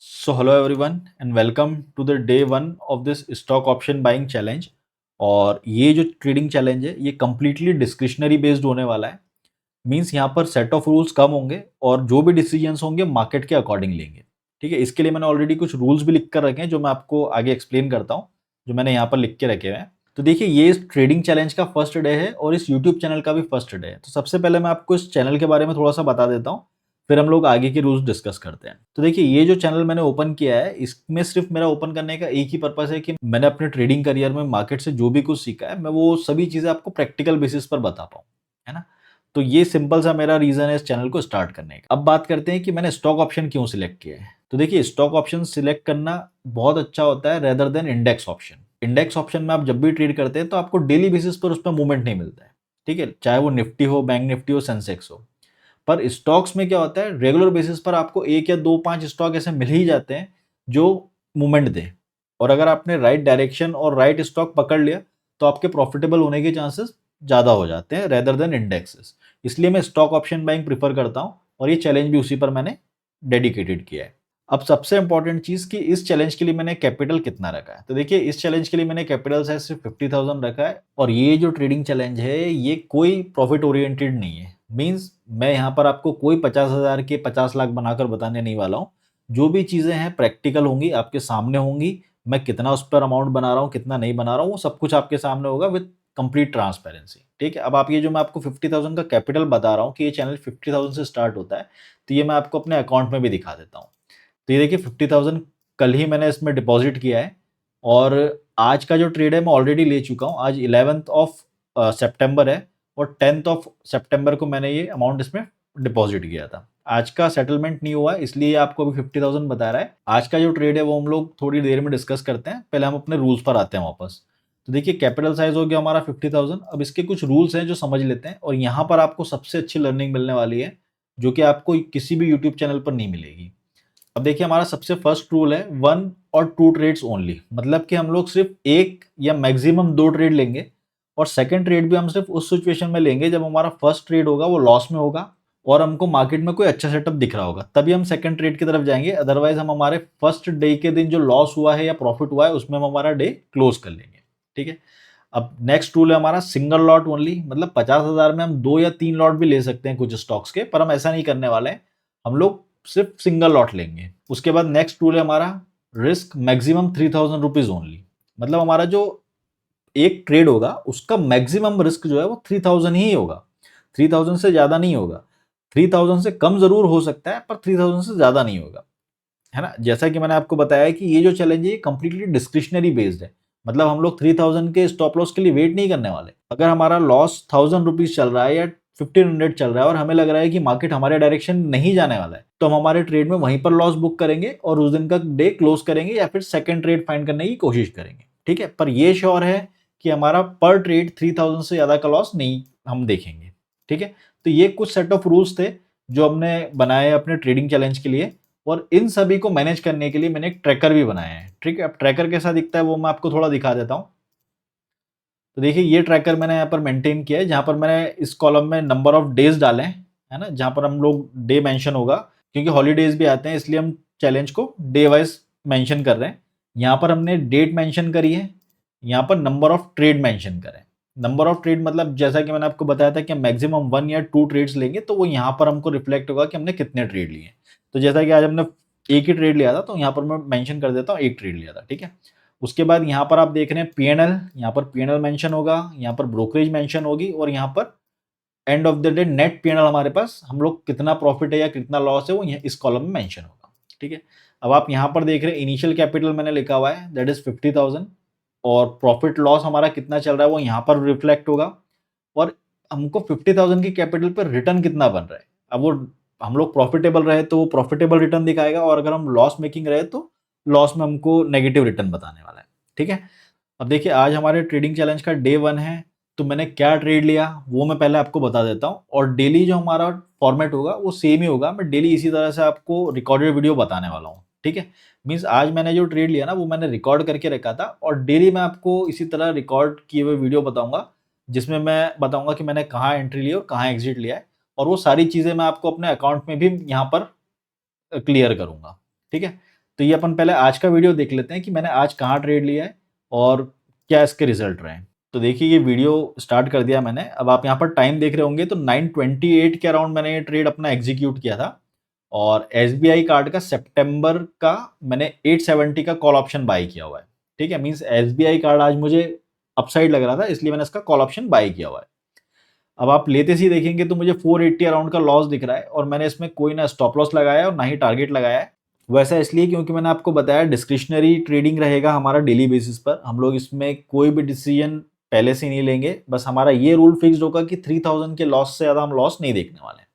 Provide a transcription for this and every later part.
So hello everyone and welcome to the day one of this stock option buying challenge। और ये जो trading challenge है ये completely discretionary based होने वाला है। मींस यहाँ पर सेट ऑफ रूल्स कम होंगे और जो भी डिसीजंस होंगे मार्केट के अकॉर्डिंग लेंगे। ठीक है, इसके लिए मैंने ऑलरेडी कुछ रूल्स भी लिख कर रखे हैं जो मैं आपको आगे एक्सप्लेन करता हूँ, जो मैंने यहाँ पर लिख के रखे हुए हैं। तो देखिए, ये इस ट्रेडिंग चैलेंज का फर्स्ट डे है और इस यूट्यूब चैनल का भी फर्स्ट डे है। तो सबसे पहले मैं आपको इस चैनल के बारे में थोड़ा सा बता देता हूँ, फिर हम लोग आगे के रूल्स डिस्कस करते हैं। तो देखिए, ये जो चैनल मैंने ओपन किया है इसमें सिर्फ मेरा ओपन करने का एक ही पर्पस है कि मैंने अपने ट्रेडिंग करियर में मार्केट से जो भी कुछ सीखा है मैं वो सभी चीजें आपको प्रैक्टिकल बेसिस पर बता पाऊँ, है ना। तो ये सिंपल सा मेरा रीजन है इस चैनल को स्टार्ट करने का। अब बात करते हैं कि मैंने स्टॉक ऑप्शन क्यों सिलेक्ट किया है। तो देखिए, स्टॉक ऑप्शन सिलेक्ट करना बहुत अच्छा होता है rather than index option. Index option में आप जब भी ट्रेड करते हैं तो आपको डेली बेसिस पर उस पर मूवमेंट नहीं मिलता है। ठीक है, चाहे वो निफ्टी हो, बैंक निफ्टी हो, सेंसेक्स हो। पर स्टॉक्स में क्या होता है, रेगुलर बेसिस पर आपको एक या दो पांच स्टॉक ऐसे मिल ही जाते हैं जो मूवमेंट दें। और अगर आपने राइट डायरेक्शन और राइट स्टॉक पकड़ लिया तो आपके प्रॉफिटेबल होने के चांसेस ज़्यादा हो जाते हैं रेदर देन इंडेक्सेस। इसलिए मैं स्टॉक ऑप्शन बाइंग प्रीफर करता हूँ और ये चैलेंज भी उसी पर मैंने डेडिकेटेड किया है। अब सबसे इंपॉर्टेंट चीज कि इस चैलेंज के लिए मैंने कैपिटल कितना रखा है। तो देखिए, इस चैलेंज के लिए मैंने कैपिटल साइज सिर्फ 50,000 रखा है और ये जो ट्रेडिंग चैलेंज है ये कोई प्रॉफिट ओरिएंटेड नहीं है। मींस मैं यहाँ पर आपको कोई 50,000 के 50 लाख बनाकर बताने नहीं वाला हूँ। जो भी चीजें हैं प्रैक्टिकल होंगी, आपके सामने होंगी। मैं कितना उस पर अमाउंट बना रहा हूँ, कितना नहीं बना रहा हूँ, वो सब कुछ आपके सामने होगा विद कंप्लीट ट्रांसपेरेंसी। ठीक है, अब आप ये जो मैं आपको 50,000 का कैपिटल बता रहा हूँ कि ये चैनल 50,000 से स्टार्ट होता है, तो ये मैं आपको अपने अकाउंट में भी दिखा देता हूँ। तो ये देखिए, 50,000 कल ही मैंने इसमें डिपॉजिट किया है और आज का जो ट्रेड है मैं ऑलरेडी ले चुका हूँ। आज 11th ऑफ सितंबर है और 10th ऑफ सितंबर को मैंने ये अमाउंट इसमें डिपॉजिट किया था। आज का सेटलमेंट नहीं हुआ है इसलिए आपको अभी 50,000 बता रहा है। आज का जो ट्रेड है वो हम लोग थोड़ी देर में डिस्कस करते हैं, पहले हम अपने रूल्स पर आते हैं वापस। तो देखिए, कैपिटल साइज हो गया हमारा 50,000। अब इसके कुछ रूल्स हैं जो समझ लेते हैं और यहाँ पर आपको सबसे अच्छी लर्निंग मिलने वाली है जो कि आपको किसी भी यूट्यूब चैनल पर नहीं मिलेगी। अब देखिए, हमारा सबसे फर्स्ट रूल है 1 और 2 ट्रेड्स ओनली। मतलब कि हम लोग सिर्फ एक या मैक्सिमम 2 ट्रेड लेंगे और सेकंड ट्रेड भी हम सिर्फ उस सिचुएशन में लेंगे जब हमारा फर्स्ट ट्रेड होगा वो लॉस में होगा और हमको मार्केट में कोई अच्छा सेटअप दिख रहा होगा, तभी हम सेकंड ट्रेड की तरफ जाएंगे। अदरवाइज हम हमारे फर्स्ट डे के दिन जो लॉस हुआ है या प्रॉफिट हुआ है उसमें हम हमारा डे क्लोज कर लेंगे। ठीक है, अब नेक्स्ट रूल है हमारा सिंगल लॉट ओनली। मतलब 50,000 में हम 2 या 3 लॉट भी ले सकते हैं कुछ स्टॉक्स के, पर हम ऐसा नहीं करने वाले हैं। हम लोग सिर्फ सिंगल लॉट लेंगे। उसके बाद नेक्स्ट रूल है हमारा रिस्क मैक्सिमम 3,000 रुपीज ओनली। मतलब हमारा जो एक ट्रेड होगा उसका मैक्सिमम रिस्क जो है वो 3,000 ही होगा। 3,000 से ज्यादा नहीं होगा। 3,000 से कम जरूर हो सकता है पर 3,000 से ज्यादा नहीं होगा, है ना। जैसा कि मैंने आपको बताया कि ये जो चैलेंज है ये कंप्लीटली डिस्क्रिशनरी बेस्ड है। मतलब हम लोग 3,000 के स्टॉप लॉस के लिए वेट नहीं करने वाले। अगर हमारा लॉस 1,000 रुपीज चल रहा है या 1,500 चल रहा है और हमें लग रहा है कि मार्केट हमारे डायरेक्शन नहीं जाने वाला है, तो हम हमारे ट्रेड में वहीं पर लॉस बुक करेंगे और उस दिन का डे क्लोज करेंगे या फिर सेकंड ट्रेड फाइंड करने की कोशिश करेंगे। ठीक है, पर ये श्योर है कि हमारा पर ट्रेड 3,000 से ज्यादा का लॉस नहीं हम देखेंगे। ठीक है, तो ये कुछ सेट ऑफ रूल्स थे जो हमने बनाए अपने ट्रेडिंग चैलेंज के लिए और इन सभी को मैनेज करने के लिए मैंने एक ट्रैकर भी बनाया है। ठीक है, अब ट्रैकर कैसा दिखता है वो मैं आपको थोड़ा दिखा देता हूँ। तो देखिए, ये ट्रैकर मैंने यहाँ पर मेंटेन किया है जहाँ पर मैंने इस कॉलम में नंबर ऑफ डेज डाले हैं, है ना, जहाँ पर हम लोग डे मेंशन होगा क्योंकि हॉलीडेज भी आते हैं इसलिए हम चैलेंज को डे वाइज मेंशन कर रहे हैं। यहाँ पर हमने डेट मेंशन करी है, यहाँ पर नंबर ऑफ ट्रेड मेंशन करें। नंबर ऑफ ट्रेड मतलब जैसा कि मैंने आपको बताया था कि हम मैक्सिमम 1 या 2 ट्रेड्स लेंगे तो वो यहाँ पर हमको रिफ्लेक्ट होगा कि हमने कितने ट्रेड लिए। तो जैसा कि आज हमने एक ही ट्रेड लिया था तो यहाँ पर मैं मेंशन कर देता हूँ एक ट्रेड लिया था। ठीक है, उसके बाद यहाँ पर आप देख रहे हैं पीएनएल, यहाँ पर पीएनएल मेंशन होगा, यहाँ पर ब्रोकरेज मेंशन होगी और यहाँ पर end of the day net PNL हमारे पास हम लोग कितना प्रॉफिट है या कितना लॉस है वो इस कॉलम में मेंशन होगा। ठीक है, अब आप यहाँ पर देख रहे हैं इनिशियल कैपिटल मैंने लिखा हुआ है दैट इज 50,000 और प्रॉफिट लॉस हमारा कितना चल रहा है वो यहाँ पर रिफ्लेक्ट होगा और हमको 50,000 की कैपिटल पर रिटर्न कितना बन रहा है। अब वो हम लोग प्रॉफिटेबल रहे तो वो प्रॉफिटेबल रिटर्न दिखाएगा और अगर हम लॉस मेकिंग रहे तो लॉस में हमको नेगेटिव रिटर्न बताने वाला है। ठीक है, अब देखिए, आज हमारे ट्रेडिंग चैलेंज का डे 1 है तो मैंने क्या ट्रेड लिया वो मैं पहले आपको बता देता हूँ और डेली जो हमारा फॉर्मेट होगा वो सेम ही होगा। मैं डेली इसी तरह से आपको रिकॉर्डेड वीडियो बताने वाला हूँ। ठीक है, मीन्स आज मैंने जो ट्रेड लिया ना वो मैंने रिकॉर्ड करके रखा था और डेली मैं आपको इसी तरह रिकॉर्ड किए हुए वीडियो बताऊंगा जिसमें मैं बताऊंगा कि मैंने कहाँ एंट्री ली और कहाँ एग्जिट लिया है और वो सारी चीजें मैं आपको अपने अकाउंट में भी यहाँ पर क्लियर करूंगा। ठीक है, तो ये अपन पहले आज का वीडियो देख लेते हैं कि मैंने आज कहाँ ट्रेड लिया है और क्या इसके रिजल्ट रहे हैं। तो देखिए ये वीडियो स्टार्ट कर दिया मैंने। अब आप यहाँ पर टाइम देख रहे होंगे तो 9:28 के अराउंड मैंने ये ट्रेड अपना एग्जीक्यूट किया था और एसबीआई कार्ड का सितंबर का मैंने 870 का कॉल ऑप्शन बाय किया हुआ है। ठीक है, मींस एसबीआई कार्ड आज मुझे अपसाइड लग रहा था इसलिए मैंने इसका कॉल ऑप्शन बाय किया हुआ है। अब आप लेते सी देखेंगे तो मुझे 480 अराउंड का लॉस दिख रहा है और मैंने इसमें कोई ना स्टॉप लॉस लगाया और ना ही टारगेट लगाया है। वैसा इसलिए क्योंकि मैंने आपको बताया डिस्क्रिशनरी ट्रेडिंग रहेगा हमारा डेली बेसिस पर। हम लोग इसमें कोई भी डिसीजन पहले से नहीं लेंगे, बस हमारा ये रूल फिक्स्ड होगा कि 3000 के लॉस से ज़्यादा हम लॉस नहीं देखने वाले हैं।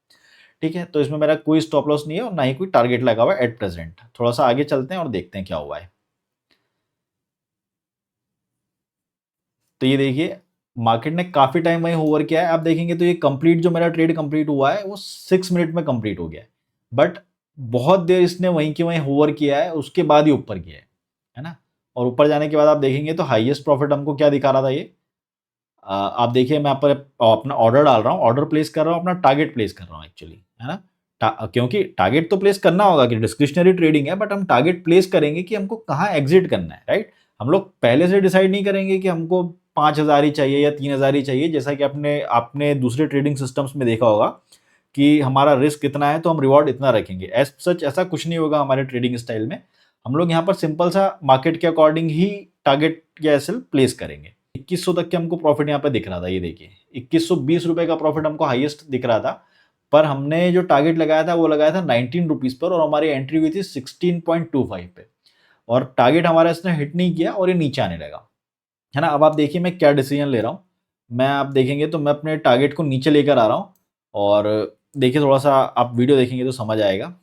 ठीक है, तो इसमें मेरा कोई स्टॉप लॉस नहीं है और ना ही कोई टारगेट लगा हुआ है एट प्रेजेंट। थोड़ा सा आगे चलते हैं और देखते हैं क्या हुआ है। तो ये देखिए मार्केट ने काफी टाइम वहीं होवर किया है। आप देखेंगे तो ये कंप्लीट जो मेरा ट्रेड कंप्लीट हुआ है वो 6 मिनट में कंप्लीट हो गया है, बट बहुत देर इसने वहीं के वहीं होवर किया है, उसके बाद ही ऊपर किया है ना। और ऊपर जाने के बाद आप देखेंगे तो हाईएस्ट प्रॉफिट हमको क्या दिखा रहा था ये। आप देखिए मैं यहाँ पर अपना ऑर्डर डाल रहा हूँ, ऑर्डर प्लेस कर रहा हूँ, अपना टारगेट प्लेस कर रहा हूँ एक्चुअली, है ना। क्योंकि टारगेट तो प्लेस करना होगा कि डिस्क्रिशनरी ट्रेडिंग है, बट हम टारगेट प्लेस करेंगे कि हमको कहाँ एग्जिट करना है, राइट। हम लोग पहले से डिसाइड नहीं करेंगे कि हमको 5000 ही चाहिए या 3000 ही चाहिए, जैसा कि आपने आपने दूसरे ट्रेडिंग सिस्टम्स में देखा होगा कि हमारा रिस्क कितना है तो हम रिवॉर्ड इतना रखेंगे। एज सच ऐसा कुछ नहीं होगा हमारे ट्रेडिंग स्टाइल में। हम लोग यहाँ पर सिंपल सा मार्केट के अकॉर्डिंग ही टारगेट या एसएल प्लेस करेंगे। 2100 तक के हमको प्रॉफिट यहाँ पे दिख रहा था, ये देखिए 2120 रुपए का प्रॉफिट हमको हाईएस्ट दिख रहा था। पर हमने जो टारगेट लगाया था वो लगाया था 19 रुपीज पर और हमारी एंट्री हुई थी 16.25 पे और टारगेट हमारा इसने हिट नहीं किया और ये नीचे आने लगा, है ना। अब आप देखिए मैं क्या डिसीजन ले रहा हूँ। मैं आप देखेंगे तो मैं अपने टारगेट को नीचे लेकर आ रहा हूँ और देखिए थोड़ा सा आप वीडियो देखेंगे तो समझ आएगा।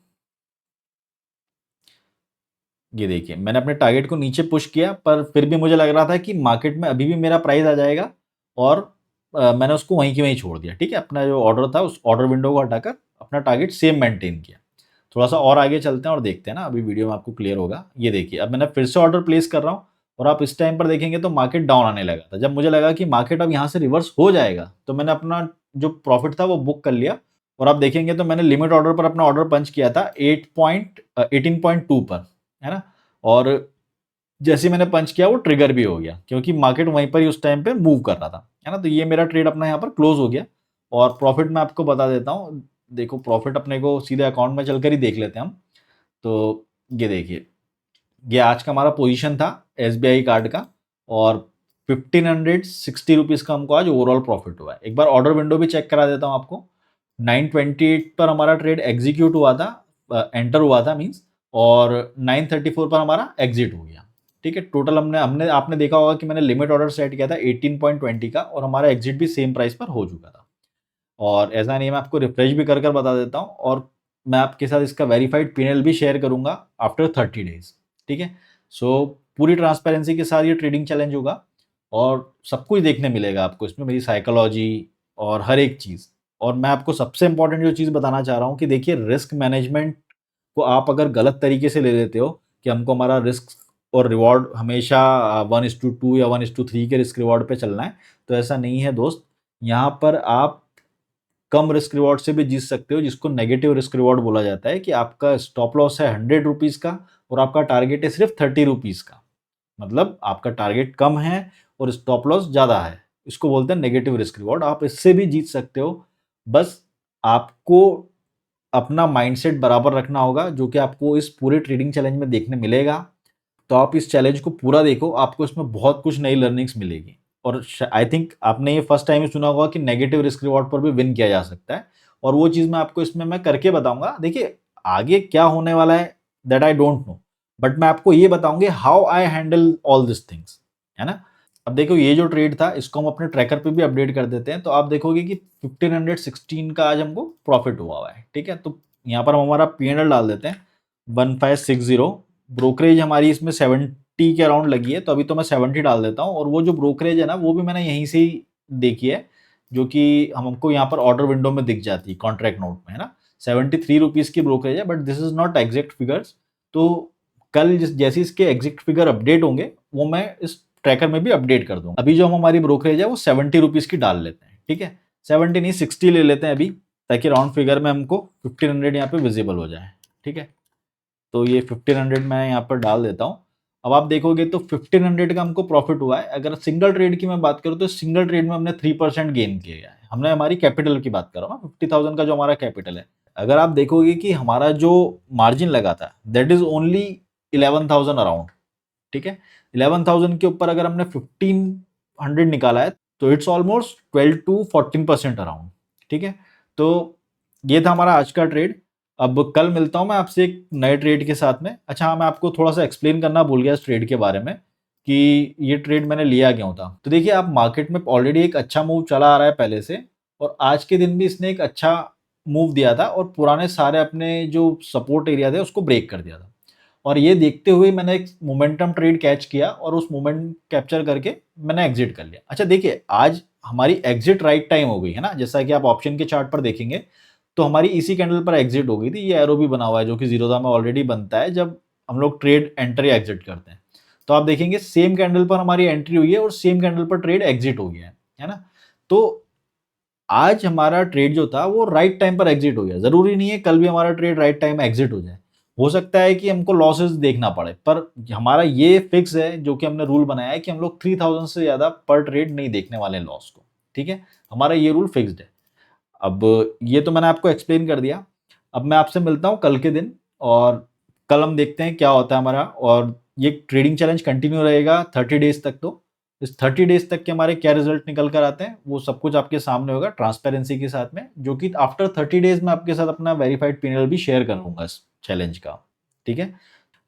ये देखिए मैंने अपने टारगेट को नीचे पुश किया पर फिर भी मुझे लग रहा था कि मार्केट में अभी भी मेरा प्राइस आ जाएगा और मैंने उसको वहीं की वहीं छोड़ दिया। ठीक है, अपना जो ऑर्डर था उस ऑर्डर विंडो को हटाकर अपना टारगेट सेम मेंटेन किया। थोड़ा सा और आगे चलते हैं और देखते हैं ना, अभी वीडियो में आपको क्लियर होगा। ये देखिए अब मैंने फिर से ऑर्डर प्लेस कर रहा हूँ और आप इस टाइम पर देखेंगे तो मार्केट डाउन आने लगा था। जब मुझे लगा कि मार्केट अब यहाँ से रिवर्स हो जाएगा तो मैंने अपना जो प्रॉफिट था वो बुक कर लिया और आप देखेंगे तो मैंने लिमिट ऑर्डर पर अपना ऑर्डर पंच किया था 18.2 पर, है ना। और जैसे ही मैंने पंच किया वो ट्रिगर भी हो गया क्योंकि मार्केट वहीं पर ही उस टाइम पे मूव कर रहा था, है ना। तो ये मेरा ट्रेड अपना यहाँ पर क्लोज हो गया और प्रॉफिट मैं आपको बता देता हूँ। देखो प्रॉफिट अपने को सीधे अकाउंट में चलकर ही देख लेते हैं हम। तो ये देखिए ये आज का हमारा पोजीशन था एसबीआई कार्ड का और 1560 रुपीज़ का हमको आज ओवरऑल प्रॉफिट हुआ है। एक बार ऑर्डर विंडो भी चेक करा देता हूँ आपको। 928 पर हमारा ट्रेड एग्जीक्यूट हुआ था, एंटर हुआ था मींस, और 934 पर हमारा एग्जिट हो गया। ठीक है, टोटल हमने हमने आपने देखा होगा कि मैंने लिमिट ऑर्डर सेट किया था 18.20 का और हमारा एग्जिट भी सेम प्राइस पर हो चुका था। और ऐसा नहीं, मैं आपको रिफ्रेश भी कर बता देता हूँ और मैं आपके साथ इसका वेरीफाइड पीएनएल भी शेयर करूंगा आफ्टर 30 डेज। ठीक है, सो पूरी ट्रांसपेरेंसी के साथ ये ट्रेडिंग चैलेंज होगा और सब कुछ देखने मिलेगा आपको इसमें, मेरी साइकोलॉजी और हर एक चीज़। और मैं आपको सबसे इंपॉर्टेंट जो चीज़ बताना चाह रहा हूँ कि देखिए रिस्क मैनेजमेंट को आप अगर गलत तरीके से ले लेते हो कि हमको हमारा रिस्क और रिवॉर्ड हमेशा 1:2 या 1:3 के रिस्क रिवॉर्ड पे चलना है, तो ऐसा नहीं है दोस्त। यहाँ पर आप कम रिस्क रिवॉर्ड से भी जीत सकते हो, जिसको नेगेटिव रिस्क रिवॉर्ड बोला जाता है कि आपका स्टॉप लॉस है 100 रुपीज़ का और आपका टारगेट है सिर्फ 30 रुपीज़ का। मतलब आपका टारगेट कम है और स्टॉप लॉस ज़्यादा है, इसको बोलते हैं नेगेटिव रिस्क रिवॉर्ड। आप इससे भी जीत सकते हो, बस आपको अपना माइंडसेट बराबर रखना होगा, जो कि आपको इस पूरे ट्रेडिंग चैलेंज में देखने मिलेगा। तो आप इस चैलेंज को पूरा देखो, आपको इसमें बहुत कुछ नई लर्निंग्स मिलेगी। और आई थिंक आपने ये फर्स्ट टाइम ही सुना होगा कि नेगेटिव रिस्क रिवॉर्ड पर भी विन किया जा सकता है, और वो चीज़ मैं आपको इसमें मैं करके बताऊंगा। देखिए आगे क्या होने वाला है that I don't know, but मैं आपको ये बताऊंगी how I handle all this things, है ना। अब देखो ये जो ट्रेड था इसको हम अपने ट्रैकर पे भी अपडेट कर देते हैं, तो आप देखोगे कि 1516 का आज हमको प्रॉफिट हुआ है। ठीक है, तो यहाँ पर हम हमारा पीएनएल डाल देते हैं 1560। ब्रोकरेज हमारी इसमें 70 के अराउंड लगी है, तो अभी तो मैं 70 डाल देता हूँ। और वो जो ब्रोकरेज है ना वो भी मैंने यहीं से ही देखी है, जो कि हमको यहाँ पर ऑर्डर विंडो में दिख जाती है कॉन्ट्रैक्ट नोट में, है ना। 73 रुपीज़ की ब्रोकरेज है, but this is not exact figures. तो कल जैसे इसके एग्जैक्ट फिगर अपडेट होंगे वो मैं इस ट्रैकर में भी अपडेट कर दूंगा। अभी जो हम हमारी ब्रोकरेज है वो 70 रुपीज़ की डाल लेते हैं। ठीक है, 70 नहीं 60 ले लेते हैं अभी, ताकि राउंड फिगर में हमको 1500 यहाँ पे विजिबल हो जाए। ठीक है, तो ये 1500 मैं यहाँ पर डाल देता हूँ। अब आप देखोगे तो 1500 का हमको प्रॉफिट हुआ है। अगर सिंगल ट्रेड की मैं बात करूँ तो सिंगल ट्रेड में हमने 3% गेन किया है। हमने हमारी कैपिटल की बात कर रहा हूँ, 50,000 का जो हमारा कैपिटल है। अगर आप देखोगे कि हमारा जो मार्जिन लगा था दैट इज ओनली 11,000 अराउंड, ठीक है। 11,000 के ऊपर अगर हमने 1500 निकाला है तो इट्स ऑलमोस्ट 12 टू 14% अराउंड, ठीक है। तो ये था हमारा आज का ट्रेड। अब कल मिलता हूं मैं आपसे एक नए ट्रेड के साथ में। अच्छा हाँ, मैं आपको थोड़ा सा एक्सप्लेन करना भूल गया इस ट्रेड के बारे में कि ये ट्रेड मैंने लिया क्यों था। तो देखिए, आप मार्केट में ऑलरेडी एक अच्छा मूव चला आ रहा है पहले से, और आज के दिन भी इसने एक अच्छा मूव दिया था और पुराने सारे अपने जो सपोर्ट एरिया थे उसको ब्रेक कर दिया था। और ये देखते हुए मैंने एक मोमेंटम ट्रेड कैच किया और उस मोमेंट कैप्चर करके मैंने एग्जिट कर लिया। अच्छा देखिए, आज हमारी एग्जिट राइट टाइम हो गई है ना, जैसा कि आप ऑप्शन के चार्ट पर देखेंगे तो हमारी इसी कैंडल पर एग्जिट हो गई थी। ये एरो भी बना हुआ है जो कि जीरोधा में ऑलरेडी बनता है जब हम लोग ट्रेड एंटर या एग्जिट करते हैं। तो आप देखेंगे सेम कैंडल पर हमारी एंट्री हुई है और सेम कैंडल पर ट्रेड एग्जिट हो गया है ना। तो आज हमारा ट्रेड जो था वो राइट टाइम पर एग्जिट हो गया। जरूरी नहीं है कल भी हमारा ट्रेड राइट टाइम में एग्जिट हो जाए, हो सकता है कि हमको लॉसेस देखना पड़े, पर हमारा ये फिक्स है जो कि हमने रूल बनाया है कि हम लोग 3000 से ज्यादा पर ट्रेड नहीं देखने वाले लॉस को, ठीक है। हमारा ये रूल फिक्स्ड है। अब ये तो मैंने आपको एक्सप्लेन कर दिया। अब मैं आपसे मिलता हूँ कल के दिन, और कल हम देखते हैं क्या होता है हमारा। और ये ट्रेडिंग चैलेंज कंटिन्यू रहेगा 30 डेज तक। तो इस 30 डेज तक के हमारे क्या रिजल्ट निकल कर आते हैं वो सब कुछ आपके सामने होगा ट्रांसपेरेंसी के साथ में, जो कि आफ्टर 30 डेज में आपके साथ अपना वेरीफाइड पीएनएल भी शेयर करूंगा इस चैलेंज का, ठीक है।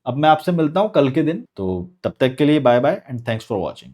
अब मैं आपसे मिलता हूँ कल के दिन, तो तब तक के लिए bye bye and thanks for watching.